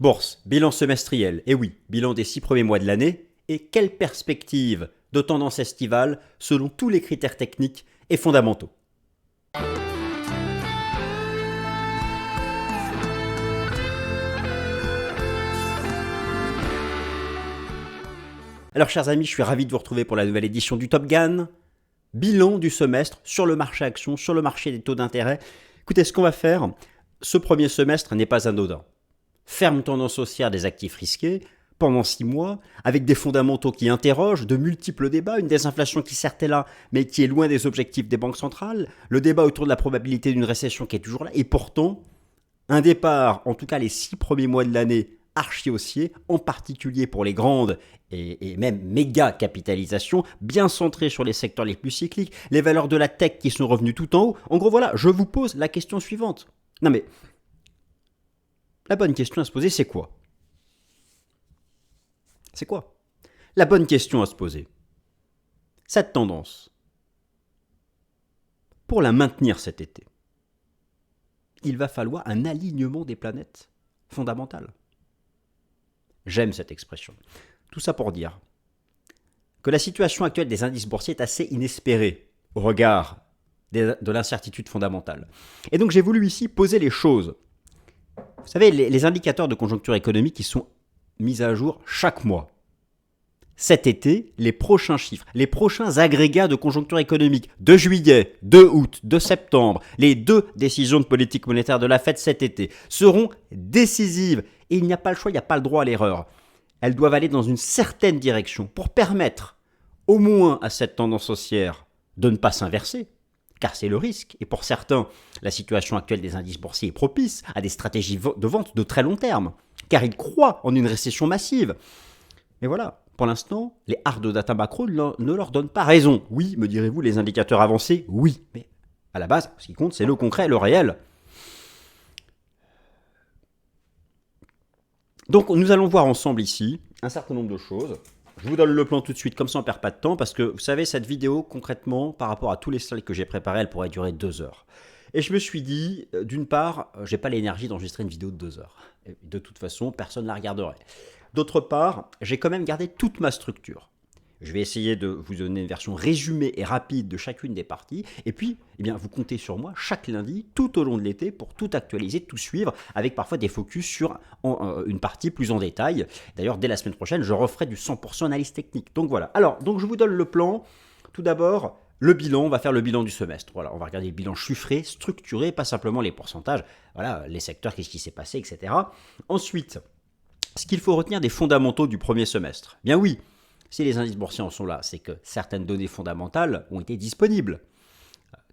Bourse, bilan semestriel, et oui, bilan des 6 premiers mois de l'année, et quelle perspective de tendance estivale selon tous les critères techniques et fondamentaux. Alors chers amis, je suis ravi de vous retrouver pour la nouvelle édition du Top Gun. Bilan du semestre sur le marché action, sur le marché des taux d'intérêt. Écoutez, ce qu'on va faire, ce premier semestre n'est pas anodin. Ferme tendance haussière des actifs risqués pendant 6 mois, avec des fondamentaux qui interrogent, de multiples débats, une désinflation qui certes est là, mais qui est loin des objectifs des banques centrales, le débat autour de la probabilité d'une récession qui est toujours là, et pourtant, un départ, en tout cas les 6 premiers mois de l'année, archi-haussier, en particulier pour les grandes et même méga capitalisations, bien centrées sur les secteurs les plus cycliques, les valeurs de la tech qui sont revenues tout en haut. En gros, voilà, je vous pose la question suivante. Non mais, la bonne question à se poser, c'est quoi? C'est quoi? La bonne question à se poser. Cette tendance, pour la maintenir cet été, il va falloir un alignement des planètes fondamentales. J'aime cette expression. Tout ça pour dire que la situation actuelle des indices boursiers est assez inespérée au regard de l'incertitude fondamentale. Et donc j'ai voulu ici poser les choses. Vous savez, les indicateurs de conjoncture économique qui sont mis à jour chaque mois. Cet été, les prochains chiffres, les prochains agrégats de conjoncture économique de juillet, de août, de septembre, les 2 décisions de politique monétaire de la Fed cet été seront décisives. Et il n'y a pas le choix, il n'y a pas le droit à l'erreur. Elles doivent aller dans une certaine direction pour permettre au moins à cette tendance haussière de ne pas s'inverser, car c'est le risque. Et pour certains, la situation actuelle des indices boursiers est propice à des stratégies de vente de très long terme, car ils croient en une récession massive. Mais voilà, pour l'instant, les hard data macro ne leur donnent pas raison. Oui, me direz-vous, les indicateurs avancés, oui. Mais à la base, ce qui compte, c'est le concret, le réel. Donc nous allons voir ensemble ici un certain nombre de choses. Je vous donne le plan tout de suite, comme ça on ne perd pas de temps, parce que vous savez, cette vidéo, concrètement, par rapport à tous les slides que j'ai préparés, elle pourrait durer 2 heures. Et je me suis dit, d'une part, j'ai pas l'énergie d'enregistrer une vidéo de 2 heures. Et de toute façon, personne ne la regarderait. D'autre part, j'ai quand même gardé toute ma structure. Je vais essayer de vous donner une version résumée et rapide de chacune des parties. Et puis, eh bien, vous comptez sur moi chaque lundi, tout au long de l'été, pour tout actualiser, tout suivre, avec parfois des focus sur une partie plus en détail. D'ailleurs, dès la semaine prochaine, je referai du 100% analyse technique. Donc voilà. Alors, donc je vous donne le plan. Tout d'abord, le bilan, on va faire le bilan du semestre. Voilà, on va regarder le bilan chiffré, structuré, pas simplement les pourcentages. Voilà, les secteurs, qu'est-ce qui s'est passé, etc. Ensuite, ce qu'il faut retenir des fondamentaux du premier semestre. Bien oui. Si les indices boursiers en sont là, c'est que certaines données fondamentales ont été disponibles.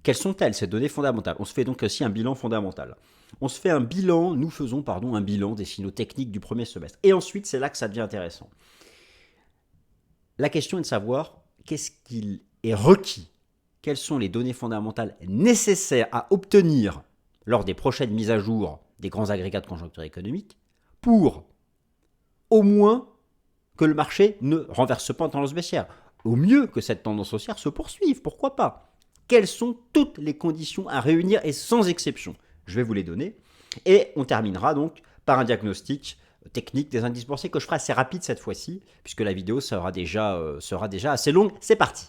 Quelles sont-elles, ces données fondamentales? On se fait donc aussi un bilan fondamental. Nous faisons un bilan des signaux techniques du premier semestre. Et ensuite, c'est là que ça devient intéressant. La question est de savoir qu'est-ce qu'il est requis, quelles sont les données fondamentales nécessaires à obtenir lors des prochaines mises à jour des grands agrégats de conjoncture économique pour, au moins, que le marché ne renverse pas en tendance baissière. Au mieux que cette tendance haussière se poursuive, pourquoi pas? Quelles sont toutes les conditions à réunir et sans exception? Je vais vous les donner. Et on terminera donc par un diagnostic technique des indices boursiers que je ferai assez rapide cette fois-ci, puisque la vidéo sera déjà assez longue. C'est parti!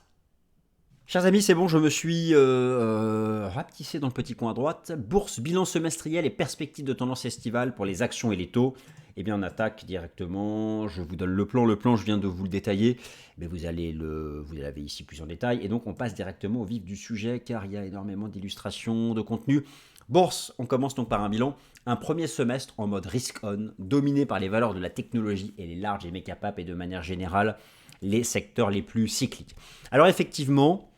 Chers amis, c'est bon, je me suis rapetissé dans le petit coin à droite. Bourse, bilan semestriel et perspective de tendance estivale pour les actions et les taux. Eh bien, on attaque directement. Je vous donne le plan. Le plan, je viens de vous le détailler. Mais vous l'avez ici plus en détail. Et donc, on passe directement au vif du sujet, car il y a énormément d'illustrations, de contenu. Bourse, on commence donc par un bilan. Un premier semestre en mode risk-on, dominé par les valeurs de la technologie et les large et méga-cap, et de manière générale, les secteurs les plus cycliques. Alors effectivement,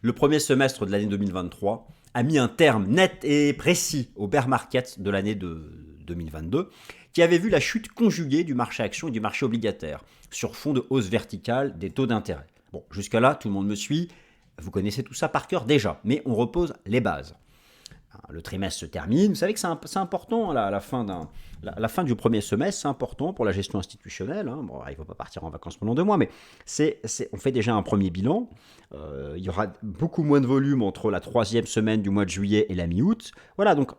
le premier semestre de l'année 2023 a mis un terme net et précis au bear market de l'année de 2022, qui avait vu la chute conjuguée du marché action et du marché obligataire, sur fond de hausse verticale des taux d'intérêt. Bon, jusqu'à là, tout le monde me suit, vous connaissez tout ça par cœur déjà, mais on repose les bases. Le trimestre se termine, vous savez que c'est important, la fin du premier semestre, c'est important pour la gestion institutionnelle. Bon, il ne faut pas partir en vacances pendant 2 mois, mais on fait déjà un premier bilan. Il y aura beaucoup moins de volume entre la 3e semaine du mois de juillet et la mi-août. Voilà, donc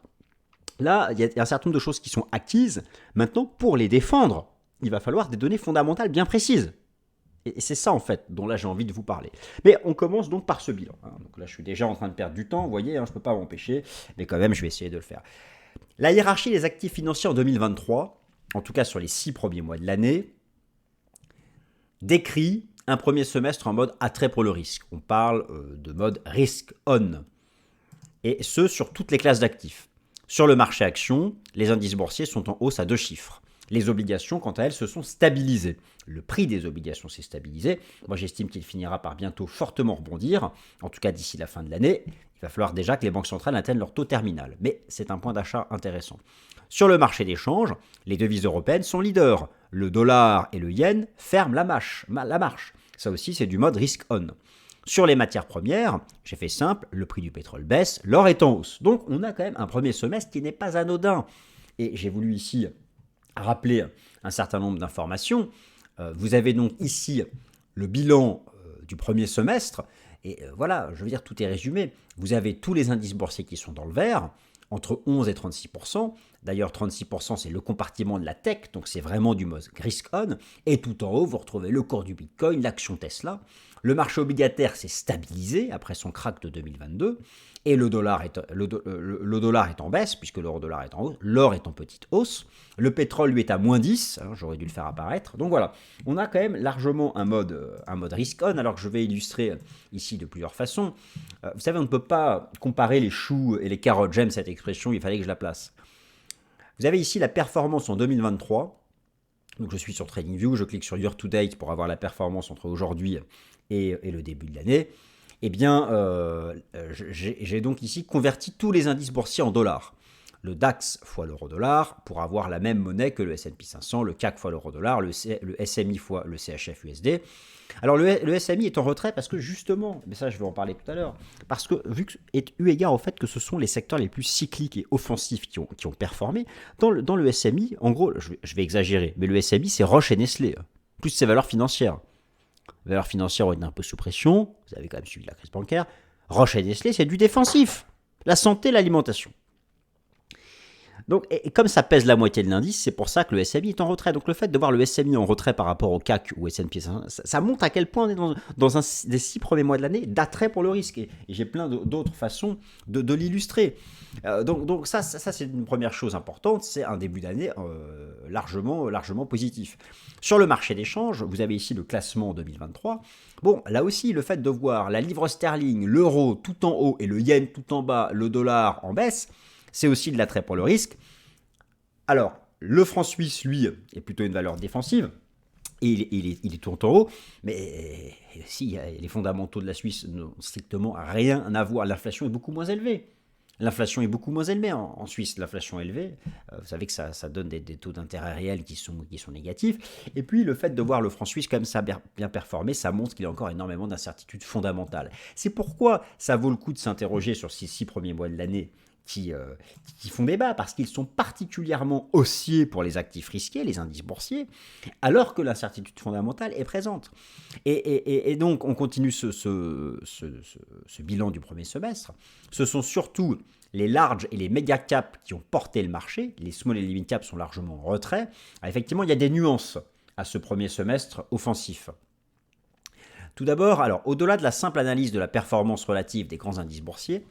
Là, il y a un certain nombre de choses qui sont acquises. Maintenant, pour les défendre, il va falloir des données fondamentales bien précises. Et c'est ça, en fait, dont là j'ai envie de vous parler. Mais on commence donc par ce bilan. Donc là, je suis déjà en train de perdre du temps, vous voyez, je ne peux pas m'empêcher, mais quand même, je vais essayer de le faire. La hiérarchie des actifs financiers en 2023, en tout cas sur les 6 premiers mois de l'année, décrit un premier semestre en mode attrait pour le risque. On parle de mode risk on. Et ce, sur toutes les classes d'actifs. Sur le marché action, les indices boursiers sont en hausse à 2 chiffres. Les obligations, quant à elles, se sont stabilisées. Le prix des obligations s'est stabilisé. Moi, j'estime qu'il finira par bientôt fortement rebondir, en tout cas d'ici la fin de l'année. Il va falloir déjà que les banques centrales atteignent leur taux terminal. Mais c'est un point d'achat intéressant. Sur le marché des changes, les devises européennes sont leaders. Le dollar et le yen ferment la marche. Ça aussi, c'est du mode risk on. Sur les matières premières, j'ai fait simple, le prix du pétrole baisse, l'or est en hausse. Donc, on a quand même un premier semestre qui n'est pas anodin. Et j'ai voulu ici rappeler un certain nombre d'informations. Vous avez donc ici le bilan du premier semestre. Et voilà, je veux dire, tout est résumé. Vous avez tous les indices boursiers qui sont dans le vert, entre 11 et 36%. D'ailleurs, 36%, c'est le compartiment de la tech, donc c'est vraiment du mode risk on. Et tout en haut, vous retrouvez le cours du Bitcoin, l'action Tesla. Le marché obligataire s'est stabilisé après son crack de 2022. Et le dollar est en baisse, puisque l'euro-dollar est en hausse. L'or est en petite hausse. Le pétrole, lui, est à moins 10. J'aurais dû le faire apparaître. Donc voilà, on a quand même largement un mode risk on, alors que je vais illustrer ici de plusieurs façons. Vous savez, on ne peut pas comparer les choux et les carottes. J'aime cette expression, il fallait que je la place. Vous avez ici la performance en 2023. Donc je suis sur TradingView, je clique sur Year to Date pour avoir la performance entre aujourd'hui et le début de l'année. Eh bien, j'ai donc ici converti tous les indices boursiers en dollars. Le DAX fois l'euro-dollar pour avoir la même monnaie que le S&P 500, le CAC fois l'euro-dollar, le SMI fois le CHF USD. Alors le SMI est en retrait parce que justement, mais ça je vais en parler tout à l'heure, parce que eu égard au fait que ce sont les secteurs les plus cycliques et offensifs qui ont performé, dans le SMI, en gros, je vais exagérer, mais le SMI c'est Roche et Nestlé, plus ses valeurs financières. Les valeurs financières ont été un peu sous pression, vous avez quand même suivi la crise bancaire. Roche et Nestlé c'est du défensif, la santé, l'alimentation. Donc, et comme ça pèse la moitié de l'indice, c'est pour ça que le SMI est en retrait. Donc le fait de voir le SMI en retrait par rapport au CAC ou S&P 500, ça montre à quel point on est dans un des 6 premiers mois de l'année d'attrait pour le risque. Et j'ai plein d'autres façons de l'illustrer. Donc ça c'est une première chose importante, c'est un début d'année largement positif. Sur le marché des changes, vous avez ici le classement 2023. Bon, là aussi, le fait de voir la livre sterling, l'euro tout en haut et le yen tout en bas, le dollar en baisse, c'est aussi de l'attrait pour le risque. Alors, le franc suisse, lui, est plutôt une valeur défensive. Et il est tout en haut. Mais si les fondamentaux de la Suisse n'ont strictement rien à voir. L'inflation est beaucoup moins élevée. L'inflation est beaucoup moins élevée en Suisse. L'inflation élevée, vous savez que ça donne des taux d'intérêt réels qui sont négatifs. Et puis, le fait de voir le franc suisse comme ça bien performer, ça montre qu'il y a encore énormément d'incertitudes fondamentales. C'est pourquoi ça vaut le coup de s'interroger sur ces 6 premiers mois de l'année qui font débat, parce qu'ils sont particulièrement haussiers pour les actifs risqués, les indices boursiers, alors que l'incertitude fondamentale est présente. Et donc, on continue ce bilan du premier semestre. Ce sont surtout les large et les méga caps qui ont porté le marché. Les small et les mid caps sont largement en retrait. Alors, effectivement, il y a des nuances à ce premier semestre offensif. Tout d'abord, alors au-delà de la simple analyse de la performance relative des grands indices boursiers,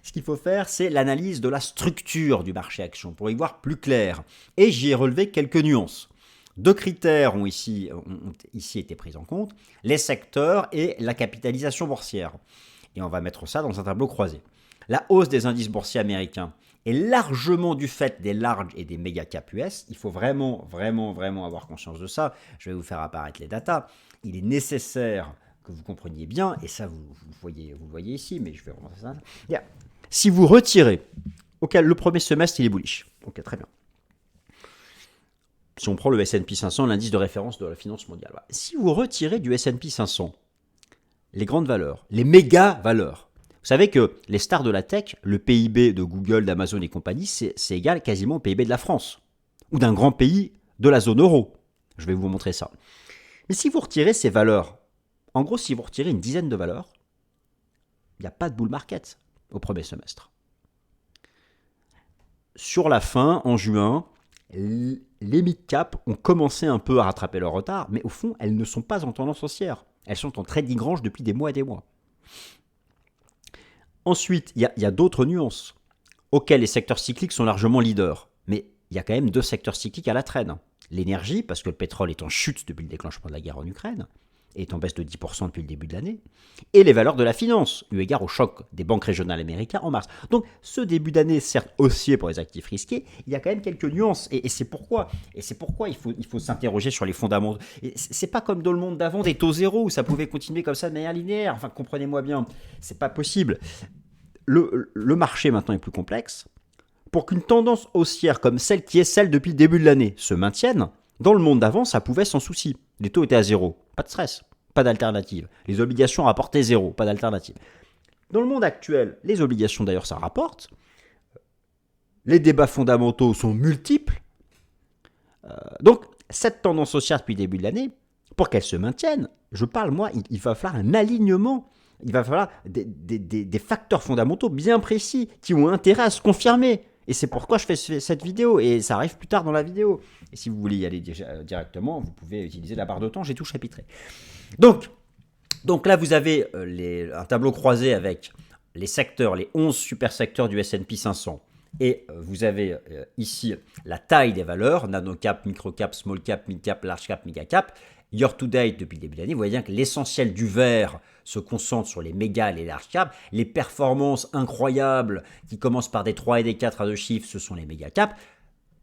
ce qu'il faut faire, c'est l'analyse de la structure du marché action pour y voir plus clair. Et j'y ai relevé quelques nuances. 2 critères ont ici été pris en compte, les secteurs et la capitalisation boursière. Et on va mettre ça dans un tableau croisé. La hausse des indices boursiers américains est largement du fait des large et des méga cap US. Il faut vraiment avoir conscience de ça. Je vais vous faire apparaître les datas. Il est nécessaire que vous compreniez bien, et ça vous le voyez ici, mais je vais remonter ça. Yeah. Si vous retirez, ok, le premier semestre il est bullish, ok, très bien. Si on prend le S&P 500, l'indice de référence de la finance mondiale, voilà. Si vous retirez du S&P 500 les grandes valeurs, les méga valeurs, vous savez que les stars de la tech, le PIB de Google, d'Amazon et compagnie, c'est égal quasiment au PIB de la France, ou d'un grand pays de la zone euro. Je vais vous montrer ça. Mais si vous retirez ces valeurs, en gros, si vous retirez une dizaine de valeurs, il n'y a pas de bull market au premier semestre. sur la fin, en juin, les mid-cap ont commencé un peu à rattraper leur retard, mais au fond, elles ne sont pas en tendance haussière. Elles sont en trading range depuis des mois et des mois. Ensuite, il y a d'autres nuances auxquelles les secteurs cycliques sont largement leaders. Mais il y a quand même deux secteurs cycliques à la traîne. L'énergie, parce que le pétrole est en chute depuis le déclenchement de la guerre en Ukraine, et est en baisse de 10% depuis le début de l'année, et les valeurs de la finance, eu égard au choc des banques régionales américaines en mars. Donc ce début d'année, certes haussier pour les actifs risqués, il y a quand même quelques nuances, et c'est pourquoi il faut s'interroger sur les fondamentaux. Et c'est pas comme dans le monde d'avant des taux zéro, où ça pouvait continuer comme ça de manière linéaire, enfin comprenez-moi bien, c'est pas possible. Le marché maintenant est plus complexe. Pour qu'une tendance haussière comme celle qui est celle depuis le début de l'année se maintienne, dans le monde d'avant, ça pouvait sans souci. Les taux étaient à zéro, pas de stress, pas d'alternative. Les obligations rapportaient zéro, pas d'alternative. Dans le monde actuel, les obligations d'ailleurs ça rapporte. Les débats fondamentaux sont multiples. Donc cette tendance haussière depuis le début de l'année, pour qu'elle se maintienne, je parle moi, il va falloir un alignement. Il va falloir des facteurs fondamentaux bien précis qui ont intérêt à se confirmer. Et c'est pourquoi je fais cette vidéo, et ça arrive plus tard dans la vidéo. Et si vous voulez y aller directement, vous pouvez utiliser la barre de temps, j'ai tout chapitré. Donc là, vous avez un tableau croisé avec les secteurs, les 11 super secteurs du S&P 500. Et vous avez ici la taille des valeurs, nano-cap, micro-cap, small-cap, mid-cap, large-cap, méga-cap. Year-to-date, depuis le début de l'année, vous voyez bien que l'essentiel du vert se concentre sur les méga et les large cap. Les performances incroyables qui commencent par des 3 et des 4 à 2 chiffres, ce sont les méga cap.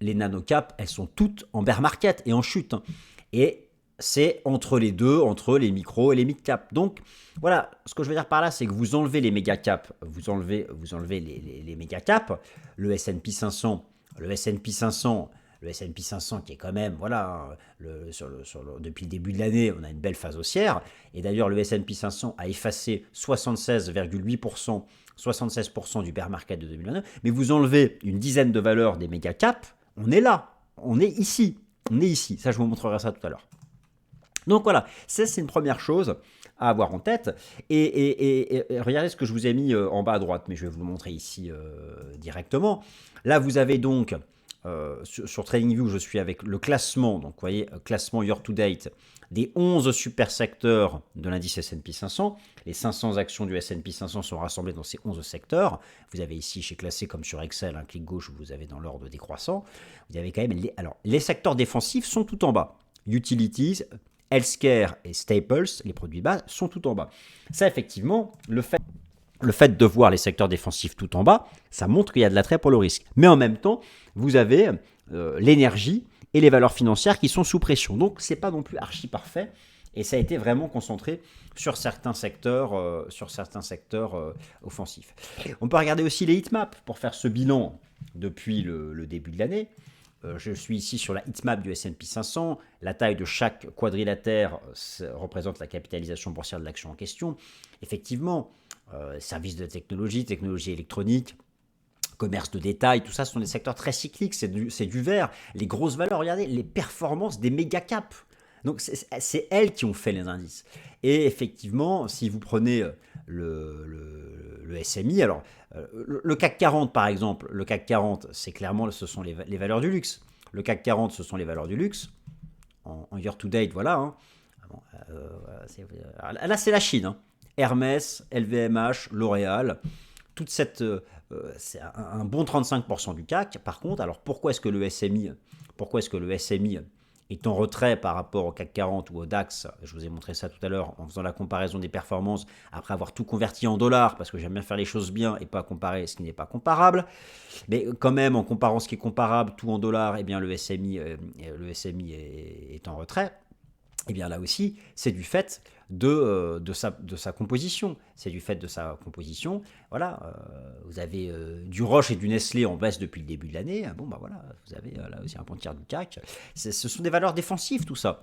Les nano cap, elles sont toutes en bear market et en chute. Et c'est entre les deux, entre les micros et les mid cap. Donc voilà, ce que je veux dire par là, c'est que vous enlevez les méga cap, vous enlevez les méga cap, le S&P 500, le S&P 500 qui est quand même, voilà, depuis le début de l'année, on a une belle phase haussière. Et d'ailleurs, le S&P 500 a effacé 76,8%, 76% du bear market de 2029. Mais vous enlevez une dizaine de valeurs des méga caps, on est là, on est ici. Ça, je vous montrerai ça tout à l'heure. Donc voilà, ça c'est une première chose à avoir en tête. Et regardez ce que je vous ai mis en bas à droite, mais je vais vous le montrer ici directement. Là, vous avez donc... sur TradingView, je suis avec le classement, donc vous voyez, classement year-to-date des 11 super secteurs de l'indice S&P 500. Les 500 actions du S&P 500 sont rassemblées dans ces 11 secteurs. Vous avez ici, chez classé comme sur Excel, un clic gauche, vous avez dans l'ordre décroissant. Vous avez quand même les secteurs défensifs sont tout en bas. Utilities, healthcare et staples, les produits bas, sont tout en bas. Ça, effectivement, le fait de voir les secteurs défensifs tout en bas, ça montre qu'il y a de l'attrait pour le risque. Mais en même temps, vous avez l'énergie et les valeurs financières qui sont sous pression. Donc, ce n'est pas non plus archi parfait. Et ça a été vraiment concentré sur certains secteurs, offensifs. On peut regarder aussi les heatmaps pour faire ce bilan depuis le début de l'année. Je suis ici sur la heatmap du S&P 500. La taille de chaque quadrilatère représente la capitalisation boursière de l'action en question. Effectivement, services de technologie électronique, commerce de détail, tout ça ce sont des secteurs très cycliques, c'est du vert. Les grosses valeurs, regardez, les performances des méga caps. Donc c'est elles qui ont fait les indices. Et effectivement, si vous prenez le SMI, alors le CAC 40 par exemple, le CAC 40, c'est clairement, ce sont les valeurs du luxe. Le CAC 40, ce sont les valeurs du luxe. En year-to-date, voilà. Hein. Là, c'est la Chine. Hein. Hermès, LVMH, L'Oréal, toute cette, c'est un bon 35% du CAC. Par contre, alors pourquoi est-ce que le SMI est en retrait par rapport au CAC 40 ou au DAX? Je vous ai montré ça tout à l'heure en faisant la comparaison des performances après avoir tout converti en dollars, parce que j'aime bien faire les choses bien et pas comparer ce qui n'est pas comparable. Mais quand même, en comparant ce qui est comparable, tout en dollars, eh bien le SMI est en retrait. Et bien là aussi, c'est du fait de sa composition. C'est du fait de sa composition. Voilà, vous avez du Roche et du Nestlé en baisse depuis le début de l'année. Bon, bah voilà, vous avez là aussi un bon tiers du CAC. Ce sont des valeurs défensives, tout ça.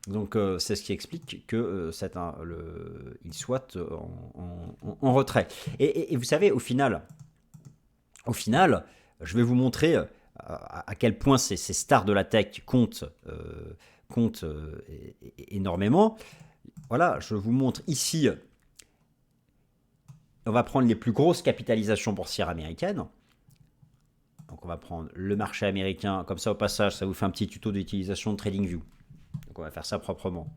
Donc, c'est ce qui explique que il soit en retrait. Et vous savez, au final, je vais vous montrer à quel point ces stars de la tech comptent énormément. Voilà, je vous montre ici, on va prendre les plus grosses capitalisations boursières américaines. Donc on va prendre le marché américain, comme ça au passage, ça vous fait un petit tuto d'utilisation de TradingView. Donc on va faire ça proprement.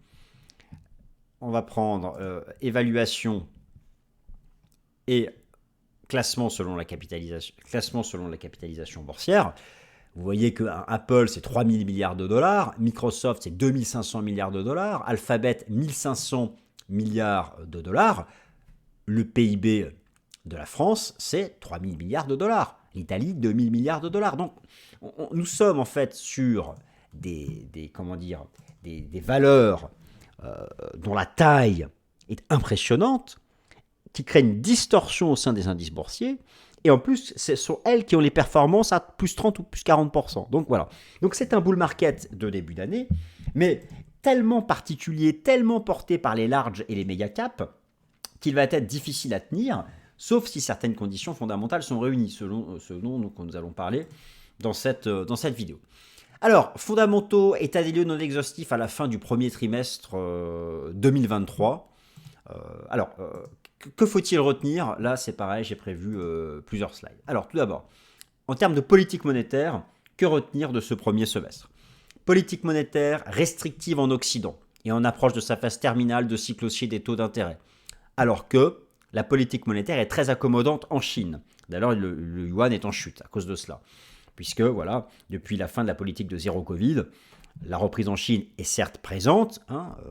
On va prendre évaluation et classement selon la capitalisation boursière. Vous voyez que Apple, c'est 3 000 milliards de dollars, Microsoft, c'est 2 500 milliards de dollars, Alphabet, 1 500 milliards de dollars. Le PIB de la France, c'est 3 000 milliards de dollars. L'Italie, 2 000 milliards de dollars. Donc, nous sommes en fait sur des valeurs dont la taille est impressionnante, qui créent une distorsion au sein des indices boursiers. Et en plus, ce sont elles qui ont les performances à plus 30 ou plus 40%. Donc voilà. Donc c'est un bull market de début d'année, mais tellement particulier, tellement porté par les larges et les méga caps, qu'il va être difficile à tenir, sauf si certaines conditions fondamentales sont réunies, selon ce dont nous allons parler dans cette vidéo. Alors, fondamentaux, état des lieux non exhaustif à la fin du premier trimestre 2023. Que faut-il retenir? Là, c'est pareil, j'ai prévu plusieurs slides. Alors, tout d'abord, en termes de politique monétaire, que retenir de ce premier semestre? Politique monétaire restrictive en Occident et en approche de sa phase terminale de cycle haussier des taux d'intérêt. Alors que la politique monétaire est très accommodante en Chine. D'ailleurs, le yuan est en chute à cause de cela. Puisque, voilà, depuis la fin de la politique de zéro Covid, la reprise en Chine est certes présente,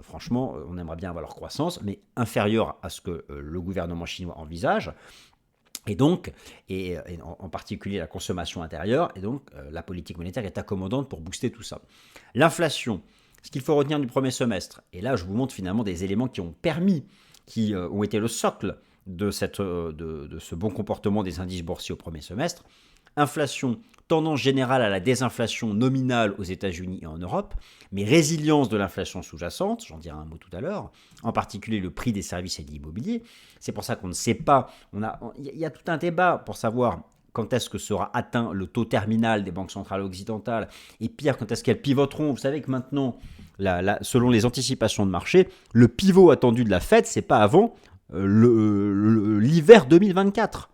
franchement, on aimerait bien avoir leur croissance, mais inférieure à ce que le gouvernement chinois envisage. Et donc, en particulier la consommation intérieure, et donc la politique monétaire est accommodante pour booster tout ça. L'inflation, ce qu'il faut retenir du premier semestre, et là je vous montre finalement des éléments qui ont été le socle de ce bon comportement des indices boursiers au premier semestre. Inflation, tendance générale à la désinflation nominale aux États-Unis et en Europe, mais résilience de l'inflation sous-jacente, j'en dirai un mot tout à l'heure, en particulier le prix des services et de l'immobilier. C'est pour ça qu'on ne sait pas, il y a tout un débat pour savoir quand est-ce que sera atteint le taux terminal des banques centrales occidentales, et pire, quand est-ce qu'elles pivoteront. Vous savez que maintenant, selon les anticipations de marché, le pivot attendu de la Fed, c'est pas avant l'hiver 2024.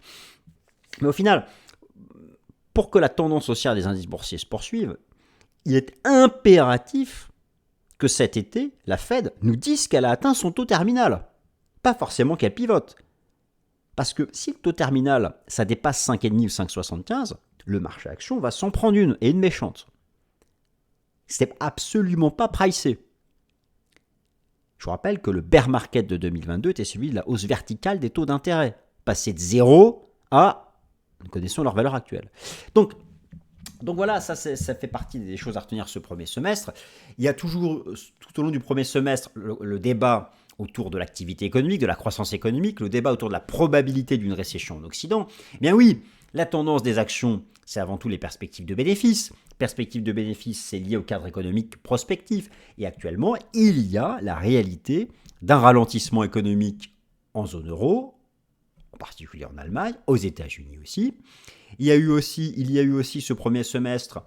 Mais au final, pour que la tendance haussière des indices boursiers se poursuive, il est impératif que cet été, la Fed nous dise qu'elle a atteint son taux terminal. Pas forcément qu'elle pivote. Parce que si le taux terminal, ça dépasse 5,5 ou 5,75, le marché action va s'en prendre une, et une méchante. C'est absolument pas pricé. Je vous rappelle que le bear market de 2022 était celui de la hausse verticale des taux d'intérêt, passé de 0 à... Nous connaissons leur valeur actuelle. Donc voilà, ça fait partie des choses à retenir ce premier semestre. Il y a toujours, tout au long du premier semestre, le débat autour de l'activité économique, de la croissance économique, le débat autour de la probabilité d'une récession en Occident. Eh bien oui, la tendance des actions, c'est avant tout les perspectives de bénéfices. Perspectives de bénéfices, c'est lié au cadre économique prospectif. Et actuellement, il y a la réalité d'un ralentissement économique en zone euro, en particulier en Allemagne, aux États-Unis aussi. Il y a eu aussi ce premier semestre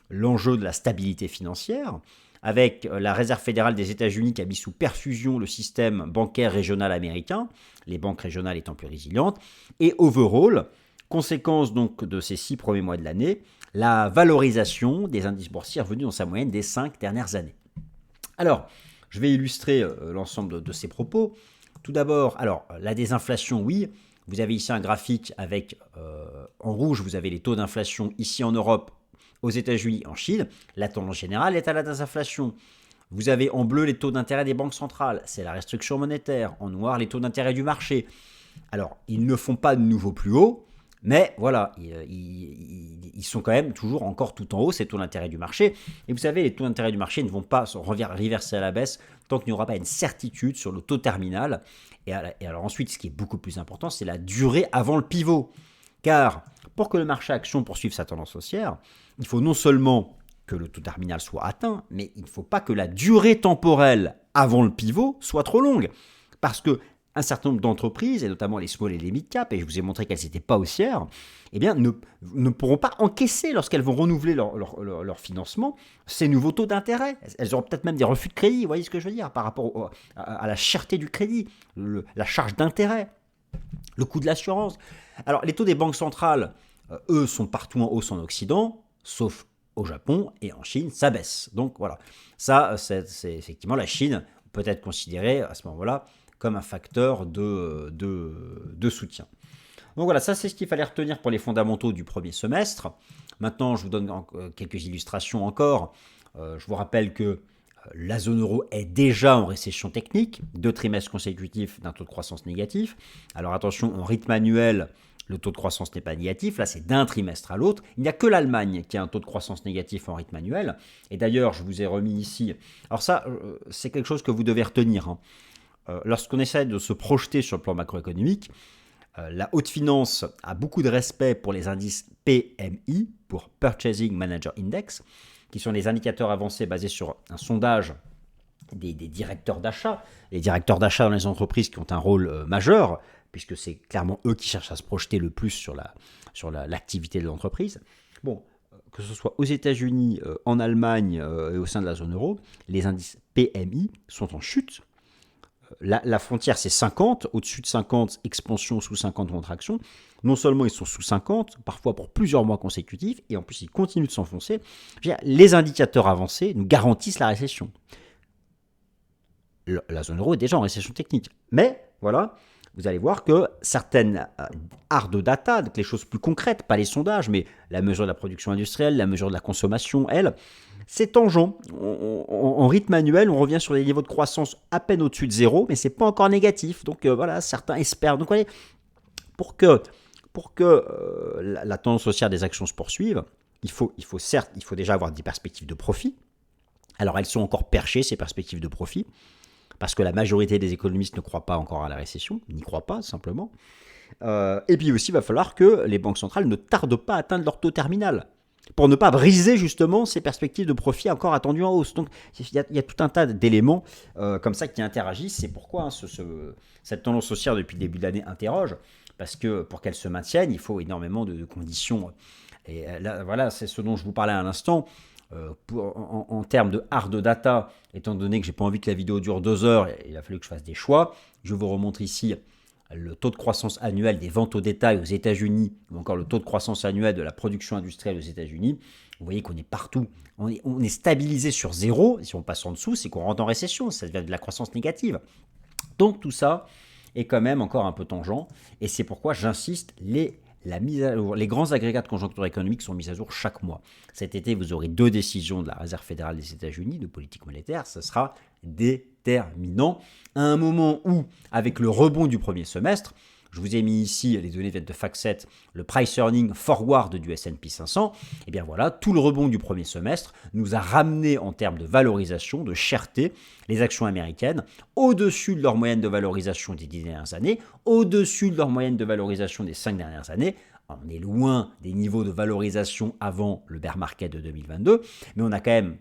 l'enjeu de la stabilité financière, avec la Réserve fédérale des États-Unis qui a mis sous perfusion le système bancaire régional américain, les banques régionales étant plus résilientes, et overall, conséquence donc de ces 6 premiers mois de l'année, la valorisation des indices boursiers revenus dans sa moyenne des 5 dernières années. Alors, je vais illustrer l'ensemble de ces propos. Tout d'abord, alors la désinflation, oui. Vous avez ici un graphique avec, en rouge, vous avez les taux d'inflation ici en Europe, aux États-Unis, en Chine. La tendance générale est à la désinflation. Vous avez en bleu les taux d'intérêt des banques centrales, c'est la restriction monétaire. En noir, les taux d'intérêt du marché. Alors, ils ne font pas de nouveau plus haut, mais voilà, ils sont quand même toujours encore tout en haut, ces taux d'intérêt du marché. Et vous savez, les taux d'intérêt du marché ne vont pas se reverser à la baisse tant qu'il n'y aura pas une certitude sur le taux terminal. Et alors ensuite, ce qui est beaucoup plus important, c'est la durée avant le pivot. Car pour que le marché action poursuive sa tendance haussière, il faut non seulement que le taux terminal soit atteint, mais il ne faut pas que la durée temporelle avant le pivot soit trop longue. Parce que un certain nombre d'entreprises, et notamment les small et les mid cap, et je vous ai montré qu'elles n'étaient pas haussières, eh bien, ne pourront pas encaisser lorsqu'elles vont renouveler leur financement ces nouveaux taux d'intérêt. Elles auront peut-être même des refus de crédit, vous voyez ce que je veux dire, par rapport à la cherté du crédit, la charge d'intérêt, le coût de l'assurance. Alors, les taux des banques centrales eux sont partout en hausse en Occident, sauf au Japon, et en Chine, ça baisse. Donc voilà, ça, c'est effectivement la Chine peut être considérée à ce moment-là comme un facteur de soutien. Donc voilà, ça c'est ce qu'il fallait retenir pour les fondamentaux du premier semestre. Maintenant, je vous donne quelques illustrations encore. Je vous rappelle que la zone euro est déjà en récession technique, 2 trimestres consécutifs d'un taux de croissance négatif. Alors attention, en rythme annuel, le taux de croissance n'est pas négatif, là c'est d'un trimestre à l'autre. Il n'y a que l'Allemagne qui a un taux de croissance négatif en rythme annuel. Et d'ailleurs, je vous ai remis ici, alors ça c'est quelque chose que vous devez retenir, hein. Lorsqu'on essaie de se projeter sur le plan macroéconomique, la haute finance a beaucoup de respect pour les indices PMI, pour Purchasing Manager Index, qui sont des indicateurs avancés basés sur un sondage des directeurs d'achat. Les directeurs d'achat dans les entreprises qui ont un rôle majeur, puisque c'est clairement eux qui cherchent à se projeter le plus sur l'activité de l'entreprise. Bon, que ce soit aux États-Unis, en Allemagne et au sein de la zone euro, les indices PMI sont en chute. La frontière, c'est 50. Au-dessus de 50, expansion, sous 50, contraction. Non seulement ils sont sous 50, parfois pour plusieurs mois consécutifs, et en plus ils continuent de s'enfoncer. Les indicateurs avancés nous garantissent la récession. La zone euro est déjà en récession technique. Mais, voilà, vous allez voir que certaines hard data, donc les choses plus concrètes, pas les sondages, mais la mesure de la production industrielle, la mesure de la consommation, elle, c'est tangent. En rythme annuel, on revient sur des niveaux de croissance à peine au-dessus de zéro, mais c'est pas encore négatif. Donc voilà, certains espèrent. Donc voyez, pour que la tendance haussière des actions se poursuive, il faut déjà avoir des perspectives de profit. Alors elles sont encore perchées, ces perspectives de profit, parce que la majorité des économistes ne croient pas encore à la récession, n'y croient pas simplement. Et puis aussi, il va falloir que les banques centrales ne tardent pas à atteindre leur taux terminal, pour ne pas briser justement ces perspectives de profit encore attendues en hausse. Donc il y a tout un tas d'éléments comme ça qui interagissent. C'est pourquoi cette tendance haussière depuis le début de l'année interroge, parce que pour qu'elle se maintienne, il faut énormément de conditions. Et là, voilà, c'est ce dont je vous parlais à l'instant. En termes de hard data, étant donné que j'ai pas envie que la vidéo dure 2 heures, il a fallu que je fasse des choix. Je vous remontre ici le taux de croissance annuel des ventes au détail aux États-Unis, ou encore le taux de croissance annuel de la production industrielle aux États-Unis. Vous voyez qu'on est partout. On est stabilisé sur zéro. Si on passe en dessous, c'est qu'on rentre en récession. Ça devient de la croissance négative. Donc tout ça est quand même encore un peu tangent. Et c'est pourquoi j'insiste, la mise à jour, les grands agrégats de conjoncture économique sont mis à jour chaque mois. Cet été, vous aurez 2 décisions de la Réserve fédérale des États-Unis de politique monétaire. Ce sera déterminant à un moment où, avec le rebond du premier semestre, je vous ai mis ici, les données viennent de FactSet, le price earning forward du S&P 500. Et bien voilà, tout le rebond du premier semestre nous a ramené en termes de valorisation, de cherté, les actions américaines au-dessus de leur moyenne de valorisation des 10 dernières années, au-dessus de leur moyenne de valorisation des 5 dernières années. On est loin des niveaux de valorisation avant le bear market de 2022, mais on est quand même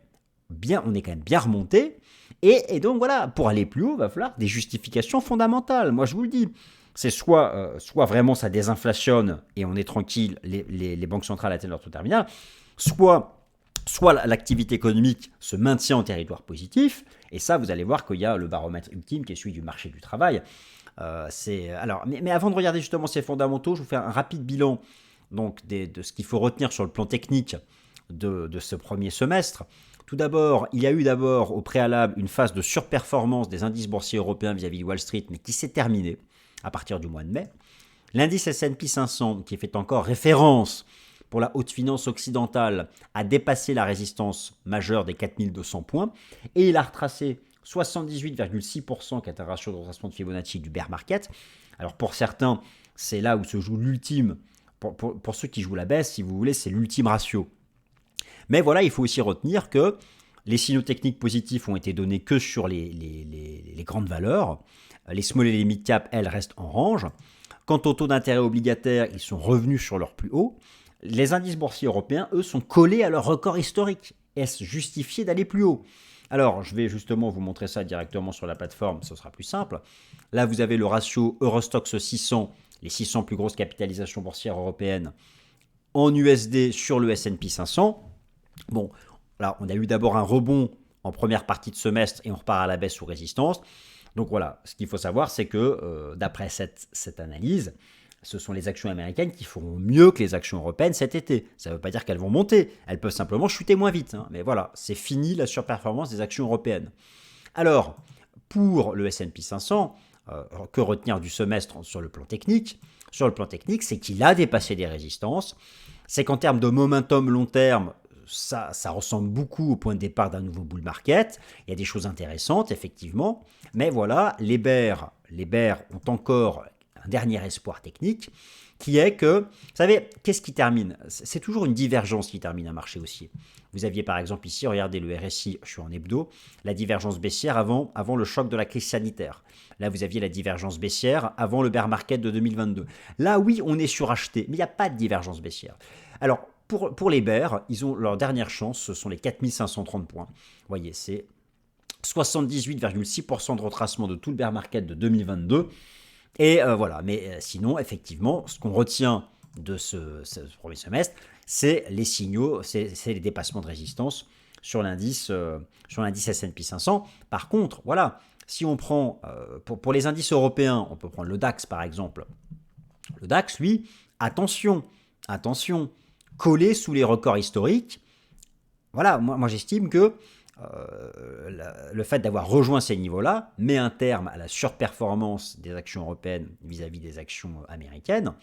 bien remonté. Et donc voilà, pour aller plus haut, il va falloir des justifications fondamentales. Moi, je vous le dis. C'est soit vraiment ça désinflationne et on est tranquille, les banques centrales atteignent leur taux terminal, soit l'activité économique se maintient en territoire positif, et ça, vous allez voir qu'il y a le baromètre ultime qui est celui du marché du travail. Mais avant de regarder justement ces fondamentaux, je vous fais un rapide bilan donc, de ce qu'il faut retenir sur le plan technique de ce premier semestre. Tout d'abord, il y a eu au préalable une phase de surperformance des indices boursiers européens vis-à-vis de Wall Street, mais qui s'est terminée à partir du mois de mai. L'indice S&P 500, qui fait encore référence pour la haute finance occidentale, a dépassé la résistance majeure des 4200 points et il a retracé 78,6%, qui est un ratio de retracement de Fibonacci du bear market. Alors pour certains, c'est là où se joue l'ultime, pour ceux qui jouent la baisse, si vous voulez, c'est l'ultime ratio. Mais voilà, il faut aussi retenir que les signaux techniques positifs ont été donnés que sur les grandes valeurs. Les small et les mid cap, elles, restent en range. Quant au taux d'intérêt obligataire, ils sont revenus sur leur plus haut. Les indices boursiers européens, eux, sont collés à leur record historique. Est-ce justifié d'aller plus haut? Alors, je vais justement vous montrer ça directement sur la plateforme, ce sera plus simple. Là, vous avez le ratio Eurostoxx 600, les 600 plus grosses capitalisations boursières européennes, en USD sur le S&P 500. Bon, là, on a eu d'abord un rebond en première partie de semestre et on repart à la baisse sous résistance. Donc voilà, ce qu'il faut savoir, c'est que d'après cette analyse, ce sont les actions américaines qui feront mieux que les actions européennes cet été. Ça ne veut pas dire qu'elles vont monter, elles peuvent simplement chuter moins vite. Mais voilà, c'est fini la surperformance des actions européennes. Alors, pour le S&P 500, que retenir du semestre sur le plan technique? Sur le plan technique, c'est qu'il a dépassé des résistances. C'est qu'en termes de momentum long terme, ça ressemble beaucoup au point de départ d'un nouveau bull market. Il y a des choses intéressantes, effectivement. Mais voilà, les bears ont encore un dernier espoir technique, qui est que, vous savez, qu'est-ce qui termine? C'est toujours une divergence qui termine un marché haussier. Vous aviez par exemple ici, regardez le RSI, je suis en hebdo, la divergence baissière avant le choc de la crise sanitaire. Là, vous aviez la divergence baissière avant le bear market de 2022. Là, oui, on est suracheté, mais il n'y a pas de divergence baissière. Alors, pour les bears, ils ont leur dernière chance, ce sont les 4530 points. Vous voyez, c'est 78,6% de retracement de tout le bear market de 2022. Et voilà, mais sinon, effectivement, ce qu'on retient de ce premier semestre, c'est les signaux, c'est les dépassements de résistance sur l'indice S&P 500. Par contre, voilà, si on prend, pour les indices européens, on peut prendre le DAX par exemple. Le DAX, lui, attention, collé sous les records historiques. Voilà, moi j'estime que le fait d'avoir rejoint ces niveaux-là met un terme à la surperformance des actions européennes vis-à-vis des actions américaines.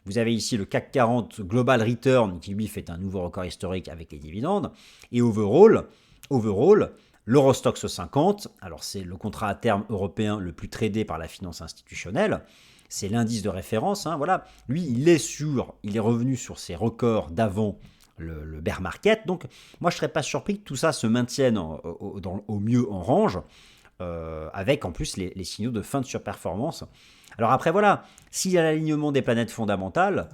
Vous avez ici le CAC 40 Global Return qui lui fait un nouveau record historique avec les dividendes. Et overall, l'Eurostoxx 50, alors c'est le contrat à terme européen le plus tradé par la finance institutionnelle, c'est l'indice de référence. Voilà. Lui, il est revenu sur ses records d'avant le bear market. Donc, moi, je ne serais pas surpris que tout ça se maintienne au mieux en range, avec en plus les signaux de fin de surperformance. Alors après, voilà, s'il y a l'alignement des planètes fondamentales,